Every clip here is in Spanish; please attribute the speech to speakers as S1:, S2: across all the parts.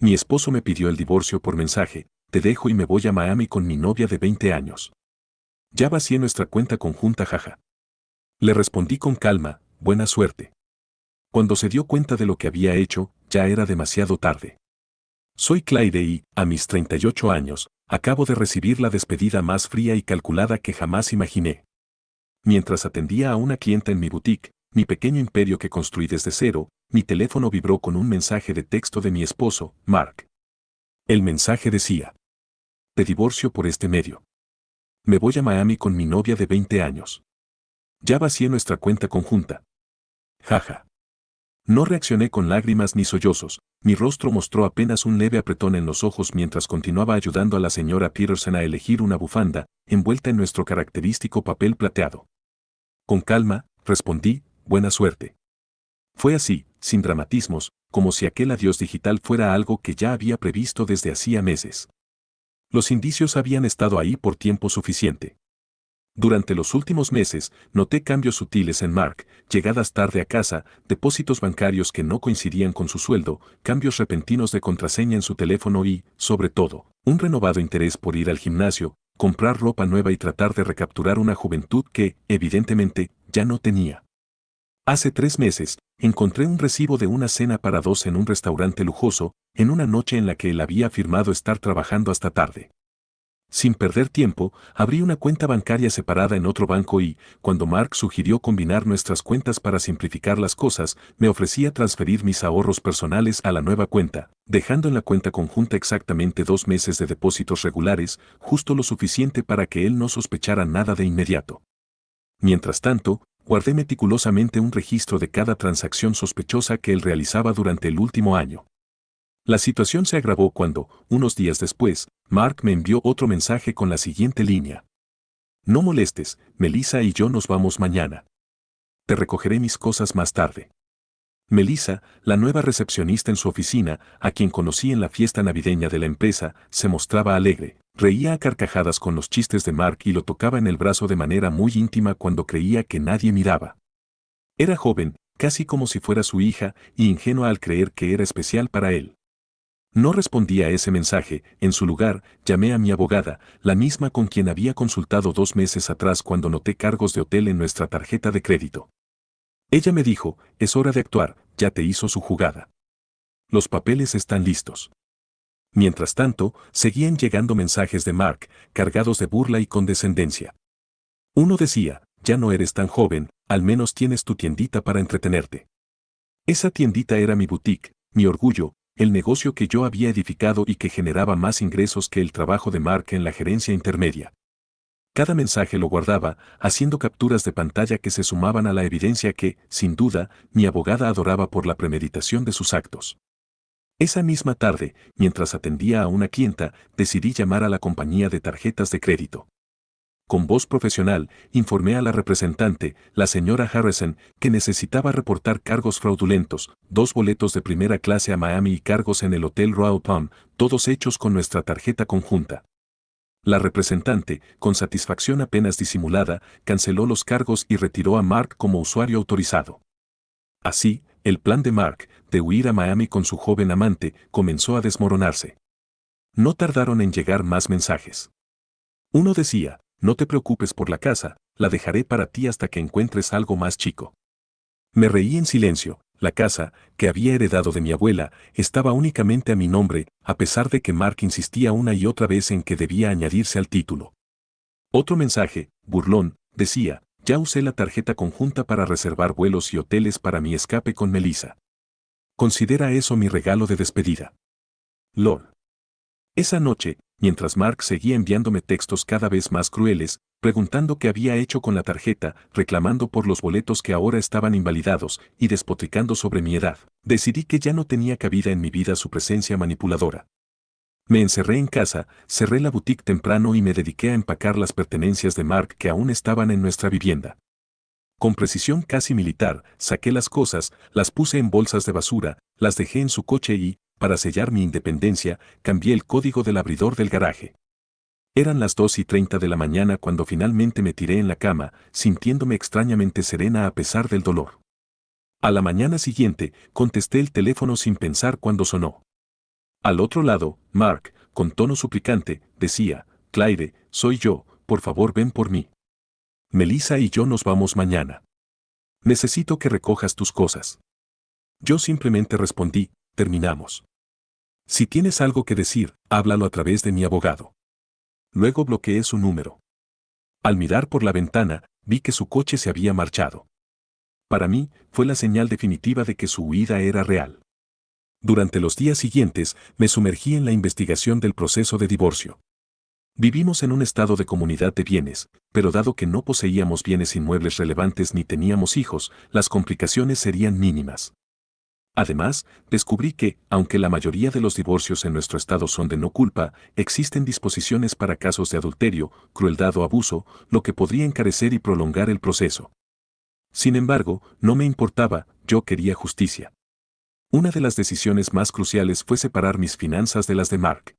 S1: Mi esposo me pidió el divorcio por mensaje, te dejo y me voy a Miami con mi novia de 20 años. Ya vacié nuestra cuenta conjunta, jaja. Le respondí con calma, buena suerte. Cuando se dio cuenta de lo que había hecho, ya era demasiado tarde. Soy Claire y, a mis 38 años, acabo de recibir la despedida más fría y calculada que jamás imaginé. Mientras atendía a una clienta en mi boutique, mi pequeño imperio que construí desde cero, mi teléfono vibró con un mensaje de texto de mi esposo, Mark. El mensaje decía: te divorcio por este medio. Me voy a Miami con mi novia de 20 años. Ya vacié nuestra cuenta conjunta. Jaja. No reaccioné con lágrimas ni sollozos, mi rostro mostró apenas un leve apretón en los ojos mientras continuaba ayudando a la señora Peterson a elegir una bufanda, envuelta en nuestro característico papel plateado. Con calma, respondí, buena suerte. Fue así, sin dramatismos, como si aquel adiós digital fuera algo que ya había previsto desde hacía meses. Los indicios habían estado ahí por tiempo suficiente. Durante los últimos meses, noté cambios sutiles en Mark, llegadas tarde a casa, depósitos bancarios que no coincidían con su sueldo, cambios repentinos de contraseña en su teléfono y, sobre todo, un renovado interés por ir al gimnasio, comprar ropa nueva y tratar de recapturar una juventud que, evidentemente, ya no tenía. Hace 3 meses, encontré un recibo de una cena para 2 en un restaurante lujoso, en una noche en la que él había afirmado estar trabajando hasta tarde. Sin perder tiempo, abrí una cuenta bancaria separada en otro banco y, cuando Mark sugirió combinar nuestras cuentas para simplificar las cosas, me ofrecía transferir mis ahorros personales a la nueva cuenta, dejando en la cuenta conjunta exactamente 2 meses de depósitos regulares, justo lo suficiente para que él no sospechara nada de inmediato. Mientras tanto, guardé meticulosamente un registro de cada transacción sospechosa que él realizaba durante el último año. La situación se agravó cuando, unos días después, Mark me envió otro mensaje con la siguiente línea. No molestes, Melissa y yo nos vamos mañana. Te recogeré mis cosas más tarde. Melissa, la nueva recepcionista en su oficina, a quien conocí en la fiesta navideña de la empresa, se mostraba alegre, reía a carcajadas con los chistes de Mark y lo tocaba en el brazo de manera muy íntima cuando creía que nadie miraba. Era joven, casi como si fuera su hija, y ingenua al creer que era especial para él. No respondí a ese mensaje, en su lugar, llamé a mi abogada, la misma con quien había consultado 2 meses atrás cuando noté cargos de hotel en nuestra tarjeta de crédito. Ella me dijo, es hora de actuar, ya te hizo su jugada. Los papeles están listos. Mientras tanto, seguían llegando mensajes de Mark, cargados de burla y condescendencia. Uno decía, ya no eres tan joven, al menos tienes tu tiendita para entretenerte. Esa tiendita era mi boutique, mi orgullo, el negocio que yo había edificado y que generaba más ingresos que el trabajo de Mark en la gerencia intermedia. Cada mensaje lo guardaba, haciendo capturas de pantalla que se sumaban a la evidencia que, sin duda, mi abogada adoraba por la premeditación de sus actos. Esa misma tarde, mientras atendía a una clienta, decidí llamar a la compañía de tarjetas de crédito. Con voz profesional, informé a la representante, la señora Harrison, que necesitaba reportar cargos fraudulentos, 2 boletos de primera clase a Miami y cargos en el Hotel Royal Palm, todos hechos con nuestra tarjeta conjunta. La representante, con satisfacción apenas disimulada, canceló los cargos y retiró a Mark como usuario autorizado. Así, el plan de Mark, de huir a Miami con su joven amante, comenzó a desmoronarse. No tardaron en llegar más mensajes. Uno decía, no te preocupes por la casa, la dejaré para ti hasta que encuentres algo más chico. Me reí en silencio, la casa, que había heredado de mi abuela, estaba únicamente a mi nombre, a pesar de que Mark insistía una y otra vez en que debía añadirse al título. Otro mensaje, burlón, decía, ya usé la tarjeta conjunta para reservar vuelos y hoteles para mi escape con Melissa. Considera eso mi regalo de despedida. LOL. Esa noche, mientras Mark seguía enviándome textos cada vez más crueles, preguntando qué había hecho con la tarjeta, reclamando por los boletos que ahora estaban invalidados y despotricando sobre mi edad, decidí que ya no tenía cabida en mi vida su presencia manipuladora. Me encerré en casa, cerré la boutique temprano y me dediqué a empacar las pertenencias de Mark que aún estaban en nuestra vivienda. Con precisión casi militar, saqué las cosas, las puse en bolsas de basura, las dejé en su coche y, para sellar mi independencia, cambié el código del abridor del garaje. Eran las 2:30 de la mañana cuando finalmente me tiré en la cama, sintiéndome extrañamente serena a pesar del dolor. A la mañana siguiente, contesté el teléfono sin pensar cuando sonó. Al otro lado, Mark, con tono suplicante, decía, Claire, soy yo, por favor ven por mí. Melissa y yo nos vamos mañana. Necesito que recojas tus cosas. Yo simplemente respondí, terminamos. Si tienes algo que decir, háblalo a través de mi abogado. Luego bloqueé su número. Al mirar por la ventana, vi que su coche se había marchado. Para mí, fue la señal definitiva de que su huida era real. Durante los días siguientes, me sumergí en la investigación del proceso de divorcio. Vivimos en un estado de comunidad de bienes, pero dado que no poseíamos bienes inmuebles relevantes ni teníamos hijos, las complicaciones serían mínimas. Además, descubrí que, aunque la mayoría de los divorcios en nuestro estado son de no culpa, existen disposiciones para casos de adulterio, crueldad o abuso, lo que podría encarecer y prolongar el proceso. Sin embargo, no me importaba, yo quería justicia. Una de las decisiones más cruciales fue separar mis finanzas de las de Mark.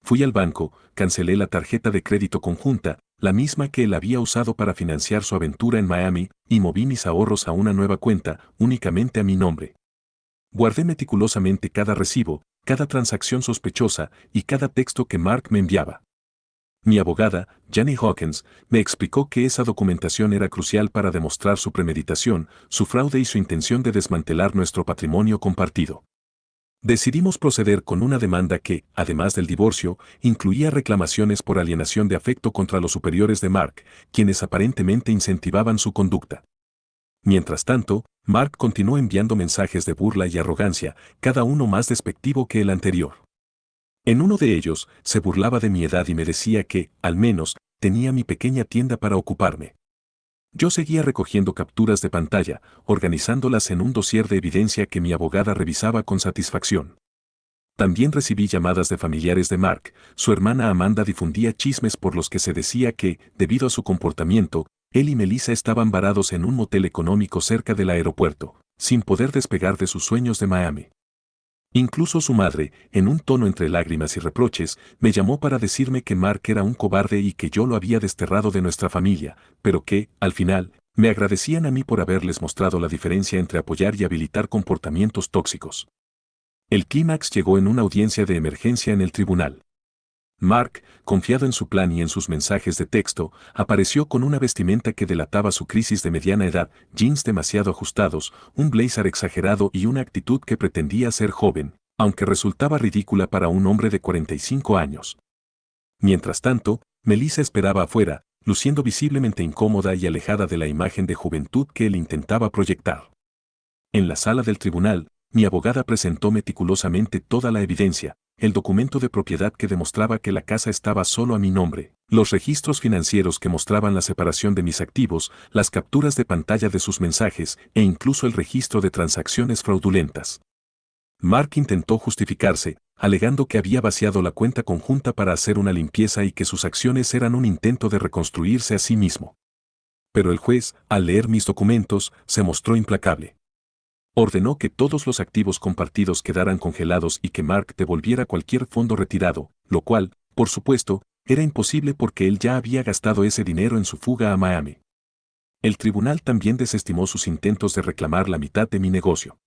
S1: Fui al banco, cancelé la tarjeta de crédito conjunta, la misma que él había usado para financiar su aventura en Miami, y moví mis ahorros a una nueva cuenta, únicamente a mi nombre. Guardé meticulosamente cada recibo, cada transacción sospechosa y cada texto que Mark me enviaba. Mi abogada, Janie Hawkins, me explicó que esa documentación era crucial para demostrar su premeditación, su fraude y su intención de desmantelar nuestro patrimonio compartido. Decidimos proceder con una demanda que, además del divorcio, incluía reclamaciones por alienación de afecto contra los superiores de Mark, quienes aparentemente incentivaban su conducta. Mientras tanto, Mark continuó enviando mensajes de burla y arrogancia, cada uno más despectivo que el anterior. En uno de ellos, se burlaba de mi edad y me decía que, al menos, tenía mi pequeña tienda para ocuparme. Yo seguía recogiendo capturas de pantalla, organizándolas en un dossier de evidencia que mi abogada revisaba con satisfacción. También recibí llamadas de familiares de Mark. Su hermana Amanda difundía chismes por los que se decía que, debido a su comportamiento, él y Melissa estaban varados en un motel económico cerca del aeropuerto, sin poder despegar de sus sueños de Miami. Incluso su madre, en un tono entre lágrimas y reproches, me llamó para decirme que Mark era un cobarde y que yo lo había desterrado de nuestra familia, pero que, al final, me agradecían a mí por haberles mostrado la diferencia entre apoyar y habilitar comportamientos tóxicos. El clímax llegó en una audiencia de emergencia en el tribunal. Mark, confiado en su plan y en sus mensajes de texto, apareció con una vestimenta que delataba su crisis de mediana edad, jeans demasiado ajustados, un blazer exagerado y una actitud que pretendía ser joven, aunque resultaba ridícula para un hombre de 45 años. Mientras tanto, Melissa esperaba afuera, luciendo visiblemente incómoda y alejada de la imagen de juventud que él intentaba proyectar. En la sala del tribunal, mi abogada presentó meticulosamente toda la evidencia, el documento de propiedad que demostraba que la casa estaba solo a mi nombre, los registros financieros que mostraban la separación de mis activos, las capturas de pantalla de sus mensajes e incluso el registro de transacciones fraudulentas. Mark intentó justificarse, alegando que había vaciado la cuenta conjunta para hacer una limpieza y que sus acciones eran un intento de reconstruirse a sí mismo. Pero el juez, al leer mis documentos, se mostró implacable. Ordenó que todos los activos compartidos quedaran congelados y que Mark devolviera cualquier fondo retirado, lo cual, por supuesto, era imposible porque él ya había gastado ese dinero en su fuga a Miami. El tribunal también desestimó sus intentos de reclamar la mitad de mi negocio.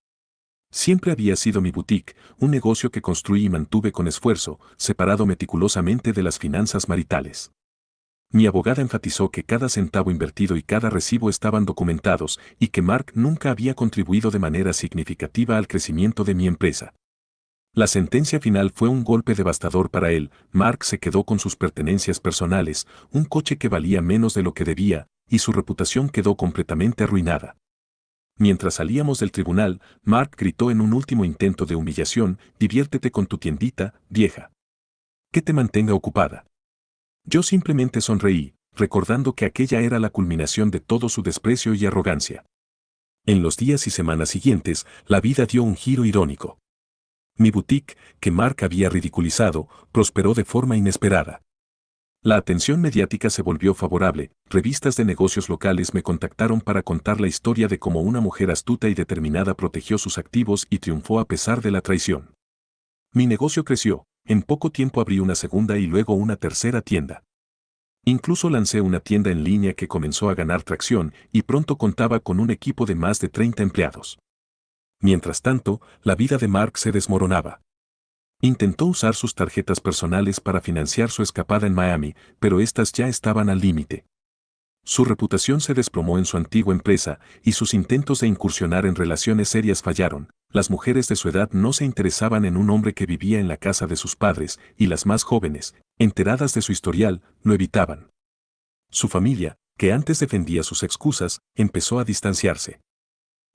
S1: Siempre había sido mi boutique, un negocio que construí y mantuve con esfuerzo, separado meticulosamente de las finanzas maritales. Mi abogada enfatizó que cada centavo invertido y cada recibo estaban documentados y que Mark nunca había contribuido de manera significativa al crecimiento de mi empresa. La sentencia final fue un golpe devastador para él. Mark se quedó con sus pertenencias personales, un coche que valía menos de lo que debía, y su reputación quedó completamente arruinada. Mientras salíamos del tribunal, Mark gritó en un último intento de humillación: «Diviértete con tu tiendita, vieja. Que te mantenga ocupada». Yo simplemente sonreí, recordando que aquella era la culminación de todo su desprecio y arrogancia. En los días y semanas siguientes, la vida dio un giro irónico. Mi boutique, que Mark había ridiculizado, prosperó de forma inesperada. La atención mediática se volvió favorable, revistas de negocios locales me contactaron para contar la historia de cómo una mujer astuta y determinada protegió sus activos y triunfó a pesar de la traición. Mi negocio creció, en poco tiempo abrí una segunda y luego una tercera tienda. Incluso lancé una tienda en línea que comenzó a ganar tracción y pronto contaba con un equipo de más de 30 empleados. Mientras tanto, la vida de Mark se desmoronaba. Intentó usar sus tarjetas personales para financiar su escapada en Miami, pero estas ya estaban al límite. Su reputación se desplomó en su antigua empresa y sus intentos de incursionar en relaciones serias fallaron. Las mujeres de su edad no se interesaban en un hombre que vivía en la casa de sus padres y las más jóvenes, enteradas de su historial, lo evitaban. Su familia, que antes defendía sus excusas, empezó a distanciarse.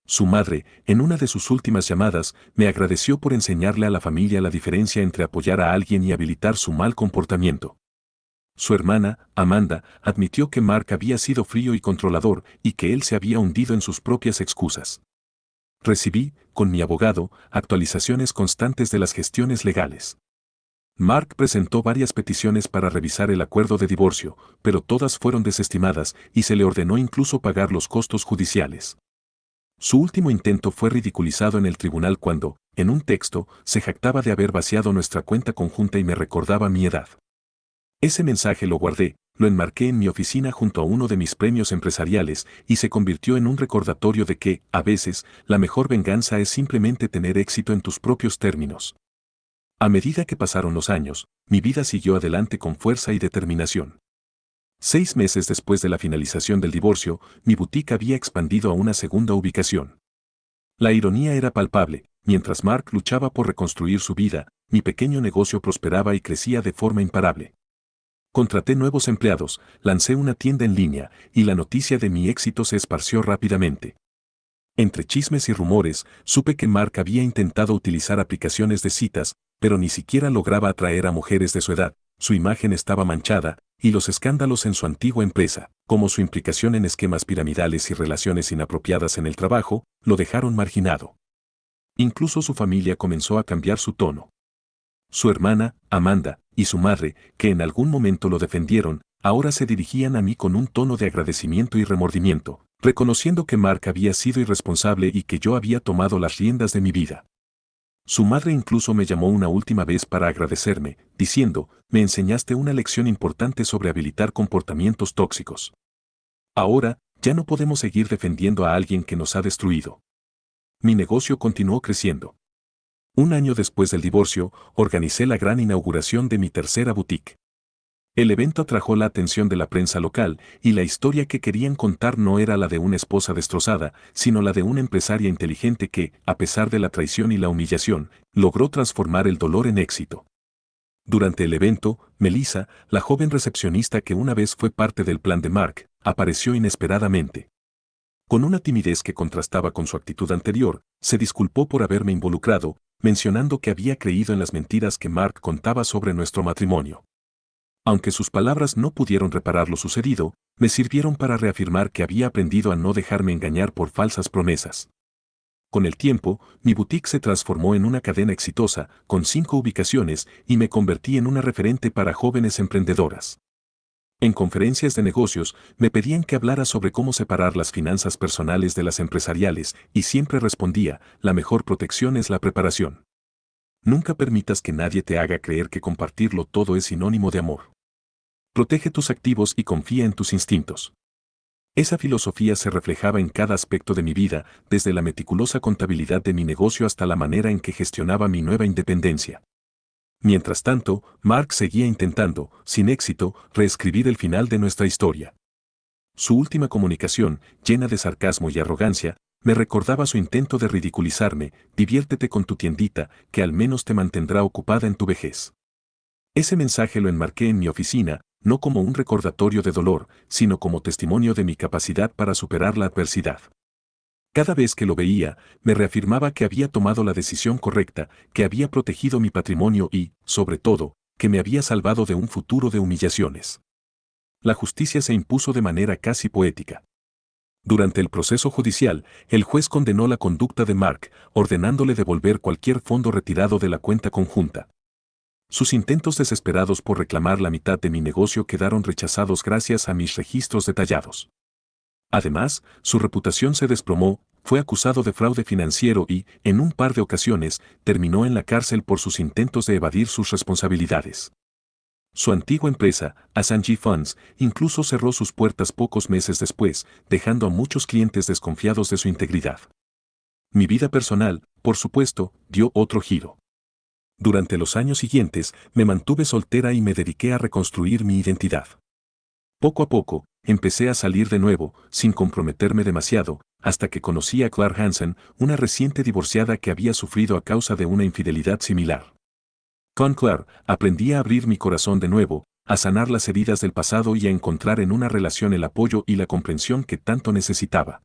S1: Su madre, en una de sus últimas llamadas, me agradeció por enseñarle a la familia la diferencia entre apoyar a alguien y habilitar su mal comportamiento. Su hermana, Amanda, admitió que Mark había sido frío y controlador y que él se había hundido en sus propias excusas. Recibí, con mi abogado, actualizaciones constantes de las gestiones legales. Mark presentó varias peticiones para revisar el acuerdo de divorcio, pero todas fueron desestimadas y se le ordenó incluso pagar los costos judiciales. Su último intento fue ridiculizado en el tribunal cuando, en un texto, se jactaba de haber vaciado nuestra cuenta conjunta y me recordaba mi edad. Ese mensaje lo guardé, lo enmarqué en mi oficina junto a uno de mis premios empresariales y se convirtió en un recordatorio de que, a veces, la mejor venganza es simplemente tener éxito en tus propios términos. A medida que pasaron los años, mi vida siguió adelante con fuerza y determinación. 6 meses después de la finalización del divorcio, mi boutique había expandido a una segunda ubicación. La ironía era palpable, mientras Mark luchaba por reconstruir su vida, mi pequeño negocio prosperaba y crecía de forma imparable. Contraté nuevos empleados, lancé una tienda en línea, y la noticia de mi éxito se esparció rápidamente. Entre chismes y rumores, supe que Mark había intentado utilizar aplicaciones de citas, pero ni siquiera lograba atraer a mujeres de su edad, su imagen estaba manchada, y los escándalos en su antigua empresa, como su implicación en esquemas piramidales y relaciones inapropiadas en el trabajo, lo dejaron marginado. Incluso su familia comenzó a cambiar su tono. Su hermana, Amanda, y su madre, que en algún momento lo defendieron, ahora se dirigían a mí con un tono de agradecimiento y remordimiento, reconociendo que Mark había sido irresponsable y que yo había tomado las riendas de mi vida. Su madre incluso me llamó una última vez para agradecerme, diciendo, me enseñaste una lección importante sobre habilitar comportamientos tóxicos. Ahora, ya no podemos seguir defendiendo a alguien que nos ha destruido. Mi negocio continuó creciendo. Un año después del divorcio, organicé la gran inauguración de mi tercera boutique. El evento atrajo la atención de la prensa local, y la historia que querían contar no era la de una esposa destrozada, sino la de una empresaria inteligente que, a pesar de la traición y la humillación, logró transformar el dolor en éxito. Durante el evento, Melissa, la joven recepcionista que una vez fue parte del plan de Mark, apareció inesperadamente. Con una timidez que contrastaba con su actitud anterior, se disculpó por haberme involucrado, mencionando que había creído en las mentiras que Mark contaba sobre nuestro matrimonio. Aunque sus palabras no pudieron reparar lo sucedido, me sirvieron para reafirmar que había aprendido a no dejarme engañar por falsas promesas. Con el tiempo, mi boutique se transformó en una cadena exitosa, con 5 ubicaciones, y me convertí en una referente para jóvenes emprendedoras. En conferencias de negocios, me pedían que hablara sobre cómo separar las finanzas personales de las empresariales, y siempre respondía, la mejor protección es la preparación. Nunca permitas que nadie te haga creer que compartirlo todo es sinónimo de amor. Protege tus activos y confía en tus instintos. Esa filosofía se reflejaba en cada aspecto de mi vida, desde la meticulosa contabilidad de mi negocio hasta la manera en que gestionaba mi nueva independencia. Mientras tanto, Mark seguía intentando, sin éxito, reescribir el final de nuestra historia. Su última comunicación, llena de sarcasmo y arrogancia, me recordaba su intento de ridiculizarme, diviértete con tu tiendita, que al menos te mantendrá ocupada en tu vejez. Ese mensaje lo enmarqué en mi oficina, no como un recordatorio de dolor, sino como testimonio de mi capacidad para superar la adversidad. Cada vez que lo veía, me reafirmaba que había tomado la decisión correcta, que había protegido mi patrimonio y, sobre todo, que me había salvado de un futuro de humillaciones. La justicia se impuso de manera casi poética. Durante el proceso judicial, el juez condenó la conducta de Mark, ordenándole devolver cualquier fondo retirado de la cuenta conjunta. Sus intentos desesperados por reclamar la mitad de mi negocio quedaron rechazados gracias a mis registros detallados. Además, su reputación se desplomó, fue acusado de fraude financiero y, en un par de ocasiones, terminó en la cárcel por sus intentos de evadir sus responsabilidades. Su antigua empresa, Asanji Funds, incluso cerró sus puertas pocos meses después, dejando a muchos clientes desconfiados de su integridad. Mi vida personal, por supuesto, dio otro giro. Durante los años siguientes, me mantuve soltera y me dediqué a reconstruir mi identidad. Poco a poco, empecé a salir de nuevo, sin comprometerme demasiado, hasta que conocí a Claire Hansen, una reciente divorciada que había sufrido a causa de una infidelidad similar. Con Claire, aprendí a abrir mi corazón de nuevo, a sanar las heridas del pasado y a encontrar en una relación el apoyo y la comprensión que tanto necesitaba.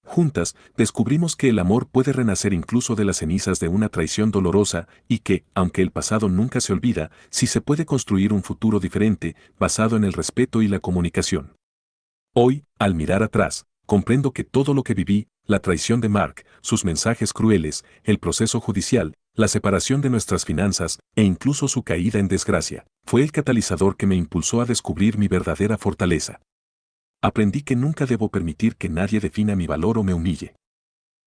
S1: Juntas, descubrimos que el amor puede renacer incluso de las cenizas de una traición dolorosa y que, aunque el pasado nunca se olvida, sí se puede construir un futuro diferente, basado en el respeto y la comunicación. Hoy, al mirar atrás, comprendo que todo lo que viví, la traición de Mark, sus mensajes crueles, el proceso judicial, la separación de nuestras finanzas e incluso su caída en desgracia, fue el catalizador que me impulsó a descubrir mi verdadera fortaleza. Aprendí que nunca debo permitir que nadie defina mi valor o me humille.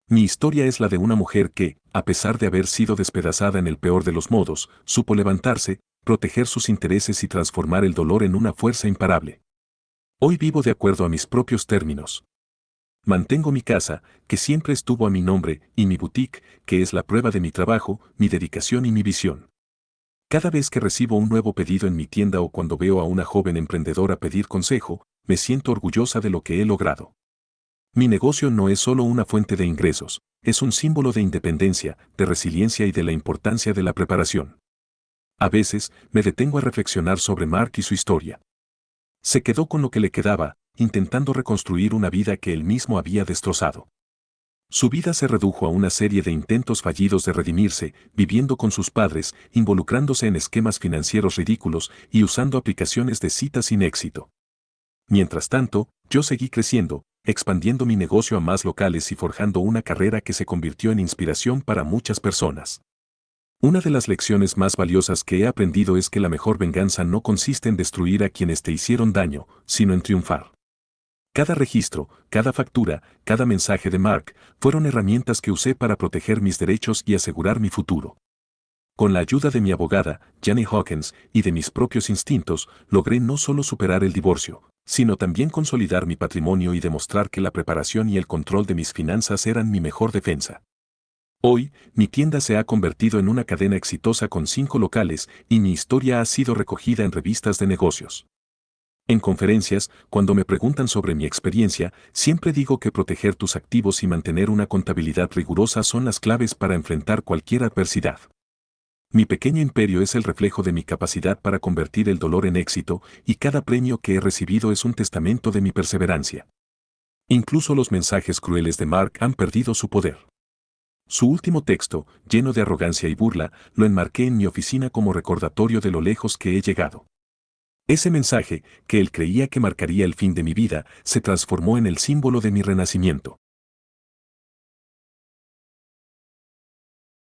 S1: Mi historia es la de una mujer que, a pesar de haber sido despedazada en el peor de los modos, supo levantarse, proteger sus intereses y transformar el dolor en una fuerza imparable. Hoy vivo de acuerdo a mis propios términos. Mantengo mi casa, que siempre estuvo a mi nombre, y mi boutique, que es la prueba de mi trabajo, mi dedicación y mi visión. Cada vez que recibo un nuevo pedido en mi tienda o cuando veo a una joven emprendedora pedir consejo, me siento orgullosa de lo que he logrado. Mi negocio no es solo una fuente de ingresos, es un símbolo de independencia, de resiliencia y de la importancia de la preparación. A veces, me detengo a reflexionar sobre Mark y su historia. Se quedó con lo que le quedaba, intentando reconstruir una vida que él mismo había destrozado. Su vida se redujo a una serie de intentos fallidos de redimirse, viviendo con sus padres, involucrándose en esquemas financieros ridículos y usando aplicaciones de citas sin éxito. Mientras tanto, yo seguí creciendo, expandiendo mi negocio a más locales y forjando una carrera que se convirtió en inspiración para muchas personas. Una de las lecciones más valiosas que he aprendido es que la mejor venganza no consiste en destruir a quienes te hicieron daño, sino en triunfar. Cada registro, cada factura, cada mensaje de Mark fueron herramientas que usé para proteger mis derechos y asegurar mi futuro. Con la ayuda de mi abogada, Jenny Hawkins, y de mis propios instintos, logré no solo superar el divorcio, sino también consolidar mi patrimonio y demostrar que la preparación y el control de mis finanzas eran mi mejor defensa. Hoy, mi tienda se ha convertido en una cadena exitosa con 5 locales y mi historia ha sido recogida en revistas de negocios. En conferencias, cuando me preguntan sobre mi experiencia, siempre digo que proteger tus activos y mantener una contabilidad rigurosa son las claves para enfrentar cualquier adversidad. Mi pequeño imperio es el reflejo de mi capacidad para convertir el dolor en éxito, y cada premio que he recibido es un testamento de mi perseverancia. Incluso los mensajes crueles de Mark han perdido su poder. Su último texto, lleno de arrogancia y burla, lo enmarqué en mi oficina como recordatorio de lo lejos que he llegado. Ese mensaje, que él creía que marcaría el fin de mi vida, se transformó en el símbolo de mi renacimiento.